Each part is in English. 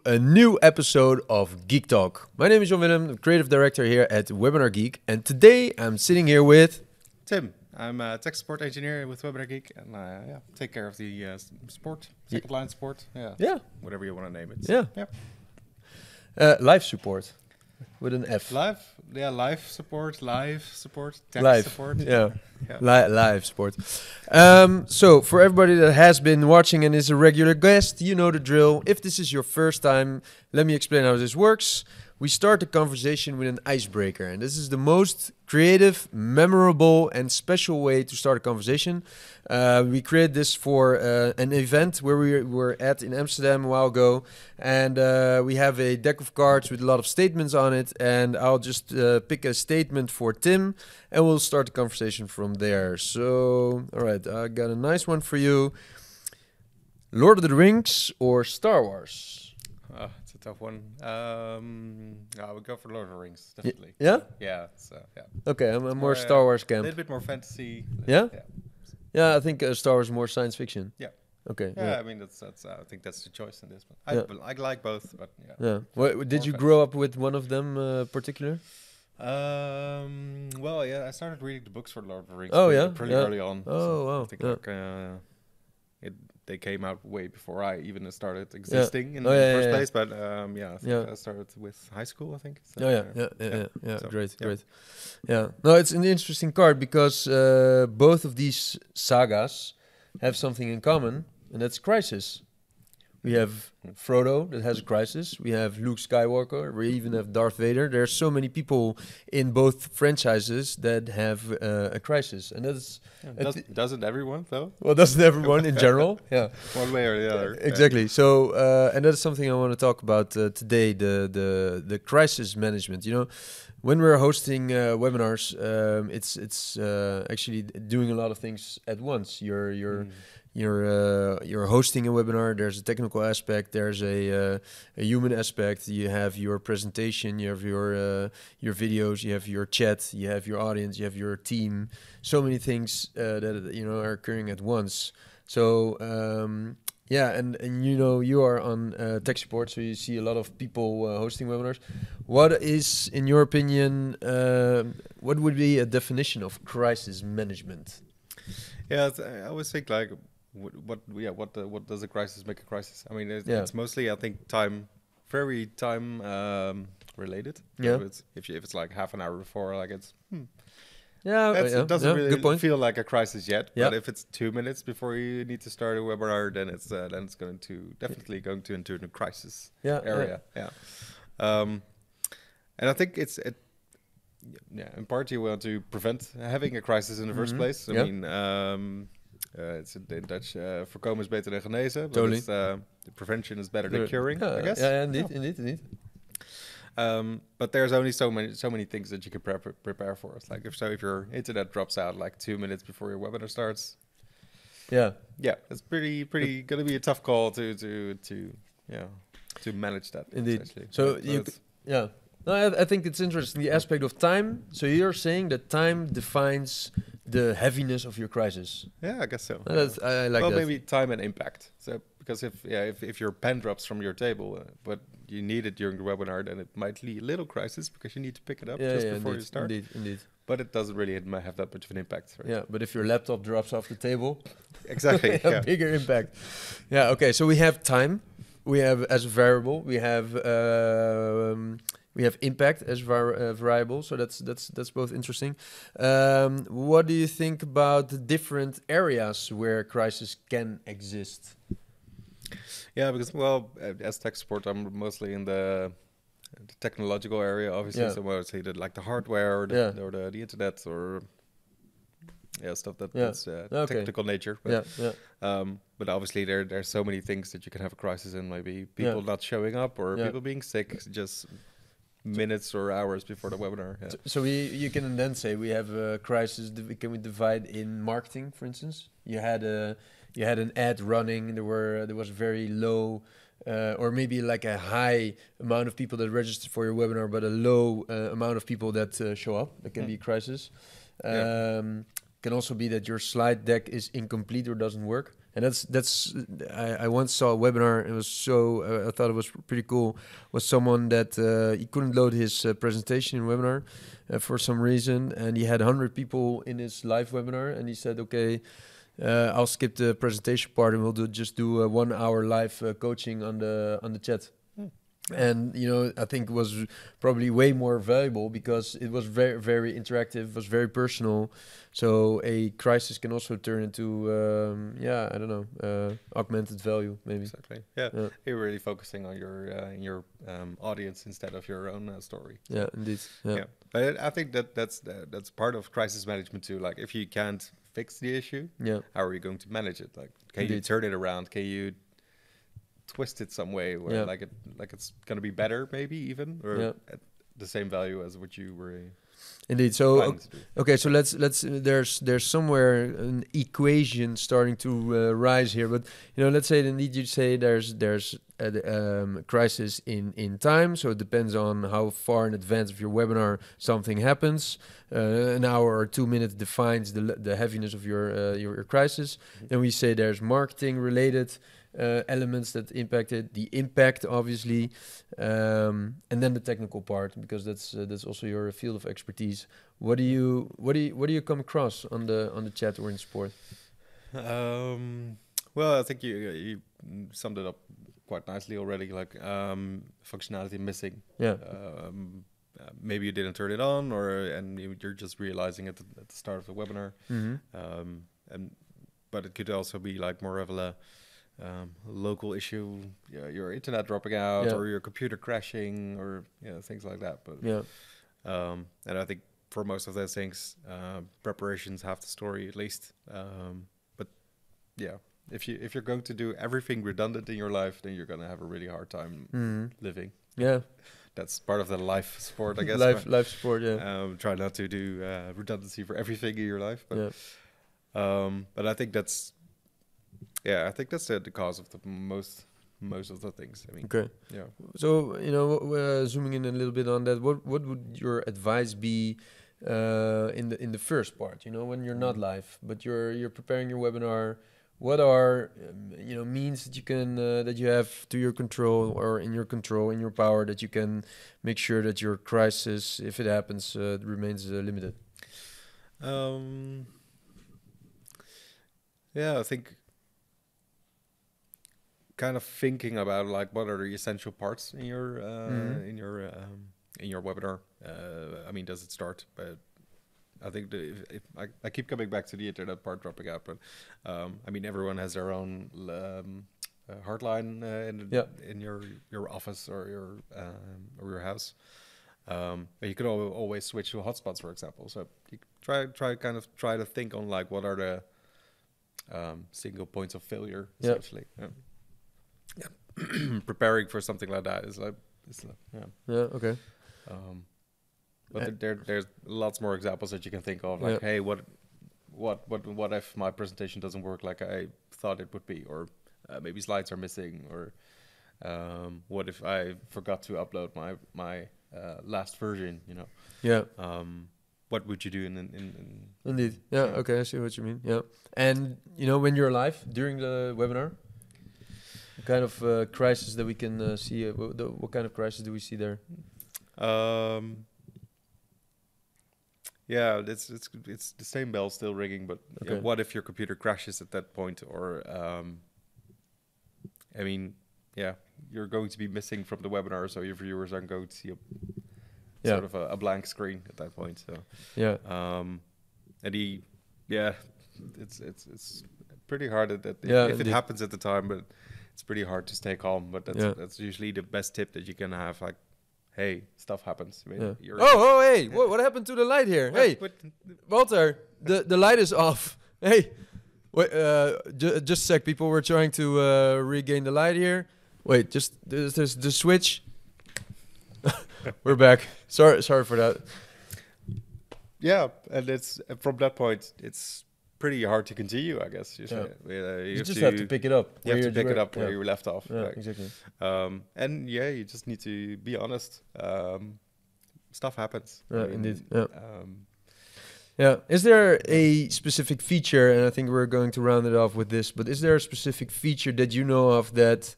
A new episode of GeekTalk. My name is John Willem, the creative director here at WebinarGeek, and today I'm sitting here with Tim, I'm a tech support engineer with WebinarGeek, and take care of the support, second line support, whatever you want to name it. live support with an F. Live support, tech Live, support. yeah. Live support. So for everybody that has been watching and is a regular guest, you know the drill. If this is your first time, let me explain how this works. We start the conversation with an icebreaker, and this is the most creative, memorable, and special way to start a conversation. We created this for an event where we were at in Amsterdam a while ago, and we have a deck of cards with a lot of statements on it, and I'll just pick a statement for Tim, and we'll start the conversation from there. So, all right, I got a nice one for you. Lord of the Rings or Star Wars? It's a tough one. I would go for Lord of the Rings, definitely. Yeah? Yeah. Okay, I'm more Star Wars A camp. little bit more fantasy. Yeah? Yeah, I think Star Wars is more science fiction. Yeah. Okay. Yeah, I mean that's I think that's the choice in this one. I like both, but yeah. Yeah. Did you grow up with one of them particular? Well, yeah, I started reading the books for Lord of the Rings pretty early on. Oh, wow. I think they came out way before I even started existing in the first place. But I think I started with high school, I think. So, So, great. Yeah. No, it's an interesting card because both of these sagas have something in common, and that's crisis. We have Frodo that has a crisis. We have Luke Skywalker. We even have Darth Vader. There are so many people in both franchises that have a crisis, and that's doesn't everyone though? Well, doesn't everyone in general? Yeah, one way or the other. Exactly. So, and that's something I want to talk about today: the crisis management. You know, when we're hosting webinars, it's actually doing a lot of things at once. You're hosting a webinar. There's a technical aspect. There's a human aspect. You have your presentation. You have your videos. You have your chat. You have your audience. You have your team. So many things that are occurring at once. So and you are on tech support, so you see a lot of people hosting webinars. What is, in your opinion, what would be a definition of crisis management? Yeah, I always think like. What does a crisis make a crisis? I mean, it's mostly, I think, very time related. Yeah. So if it's like half an hour before, like it's it doesn't really feel like a crisis yet. Yeah. But if it's 2 minutes before you need to start a webinar, then it's definitely going to into the crisis area. Yeah. And I think in part you want to prevent having a crisis in the first place. I mean. It's in Dutch, voorkomen is beter dan genezen. Totally. Prevention is better than curing, I guess. Yeah, indeed. But there's only so many things that you can prepare for. It's like if your internet drops out like 2 minutes before your webinar starts. Yeah, it's pretty gonna be a tough call to manage that. Indeed. So No, I think it's interesting, the aspect of time. So you're saying that time defines the heaviness of your crisis. Yeah, I guess so. I like that. Well, maybe time and impact. So because if your pen drops from your table, but you need it during the webinar, then it might lead a little crisis because you need to pick it up before you start. Indeed. But it doesn't really have that much of an impact. Right? Yeah, but if your laptop drops off the table, exactly, a bigger impact. Yeah. Okay. So we have time. We have as a variable. We have impact as variable, so that's both interesting. What do you think about the different areas where crisis can exist? Yeah, because as tech support, I'm mostly in the technological area, obviously. Yeah. So I would say that like the hardware or the internet or stuff that's technical nature. But, but obviously there's so many things that you can have a crisis in. Maybe people not showing up or people being sick just minutes or hours before the webinar. Yeah. So you can then say we have a crisis. Can we divide in marketing, for instance? You had an ad running. There was very low, or maybe like a high amount of people that register for your webinar, but a low amount of people that show up. That can be a crisis. Can also be that your slide deck is incomplete or doesn't work. And I once saw a webinar. It was so I thought it was pretty cool. Was someone that he couldn't load his presentation in webinar for some reason, and he had 100 people in his live webinar, and he said, okay. I'll skip the presentation part and we'll just do a 1 hour live coaching on the chat. And I think it was probably way more valuable because it was very, very interactive, was very personal. So a crisis can also turn into I don't know, augmented value maybe. Exactly. Yeah. You're really focusing on your audience instead of your own story. Yeah, indeed. Yeah. But I think that's part of crisis management too. Like if you can't fix the issue, how are you going to manage it? Like can you turn it around? Can you twist it some way where like it's gonna be better maybe even or at the same value as what you were indeed. So okay, so let's there's somewhere an equation starting to rise here, but let's say indeed you say there's a crisis in time, so it depends on how far in advance of your webinar something happens. An hour or 2 minutes defines the heaviness of your crisis. Then we say there's marketing related elements that impacted the impact, obviously, and then the technical part, because that's also your field of expertise. What do you come across on the chat or in sport? Well, I think you summed it up quite nicely already. Like functionality missing. Yeah. Maybe you didn't turn it on, and you're just realizing it at the start of the webinar. But it could also be like more of a local issue, your internet dropping out or your computer crashing or things like that. But and I think for most of those things, preparations half the story at least. But if you're going to do everything redundant in your life, then you're going to have a really hard time living. Yeah, that's part of the life sport, I guess. life sport. Yeah. Try not to do redundancy for everything in your life. But but I think that's. Yeah, I think that's the cause of the most of the things. I mean, okay. Yeah. So zooming in a little bit on that, what would your advice be in the first part? When you're not live, but you're preparing your webinar. What are means that you can that you have to your control or in your control, in your power, that you can make sure that your crisis, if it happens, remains limited? Yeah, I think. Kind of thinking about like what are the essential parts in your webinar. I mean, does it start? But I think if I keep coming back to the internet part dropping out, but I mean everyone has their own hardline in your office or your house. But you could always switch to hotspots, for example. So you try to think on like what are the single points of failure essentially. Preparing for something like that is okay. But there's lots more examples that you can think of, like hey, what if my presentation doesn't work like I thought it would be, or maybe slides are missing, or what if I forgot to upload my last version, what would you do in indeed okay, I see what you mean. And when you're live during the webinar, what kind of crisis that we can see? What kind of crisis do we see there? It's the same bell still ringing, but what if your computer crashes at that point? Or I mean, you're going to be missing from the webinar, so your viewers aren't going to see sort of a blank screen at that point. So it's pretty hard if it happens at the time, but it's pretty hard to stay calm. But that's usually the best tip that you can have. Like, hey, stuff happens. I mean, hey, what happened to the light here? Hey, Walter, the light is off. Hey, wait, just a sec. People were trying to regain the light here. Wait, just there's the switch. We're back. Sorry for that. Yeah, and it's from that point, it's pretty hard to continue, I guess. You just have to pick it up. You have to pick it up where you left off. Yeah, exactly. And you just need to be honest. Stuff happens. Indeed. Yeah. Is there a specific feature, and I think we're going to round it off with this, but is there a specific feature that you know of that,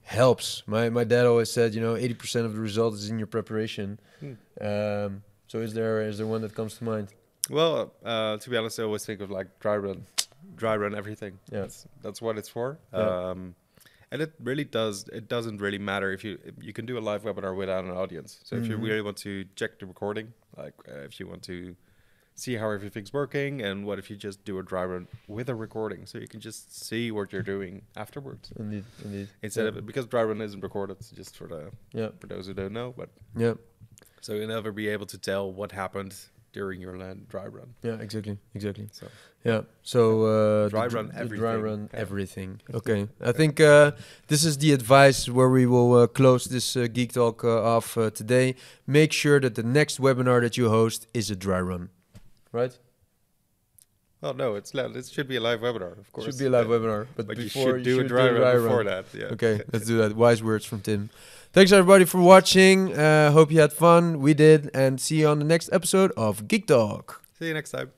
helps? My dad always said, 80% of the result is in your preparation. So is there one that comes to mind? Well, to be honest, I always think of like dry run everything. Yeah. That's what it's for. Yeah. And it really doesn't really matter if you can do a live webinar without an audience. So if you really want to check the recording, like if you want to see how everything's working, and what if you just do a dry run with a recording, so you can just see what you're doing afterwards. Indeed. Instead of, because dry run isn't recorded, it's just for those who don't know, but so you'll never be able to tell what happened during your dry run. Yeah, exactly. So dry run everything. Dry run everything. Okay, I think this is the advice where we will close this Geek Talk off today. Make sure that the next webinar that you host is a dry run, right? Oh no, it should be a live webinar, of course. Should be a live webinar, but before you should do a dry run before that. Yeah. Okay, let's do that. Wise words from Tim. Thanks everybody for watching. Hope you had fun. We did, and see you on the next episode of Geek Talk. See you next time.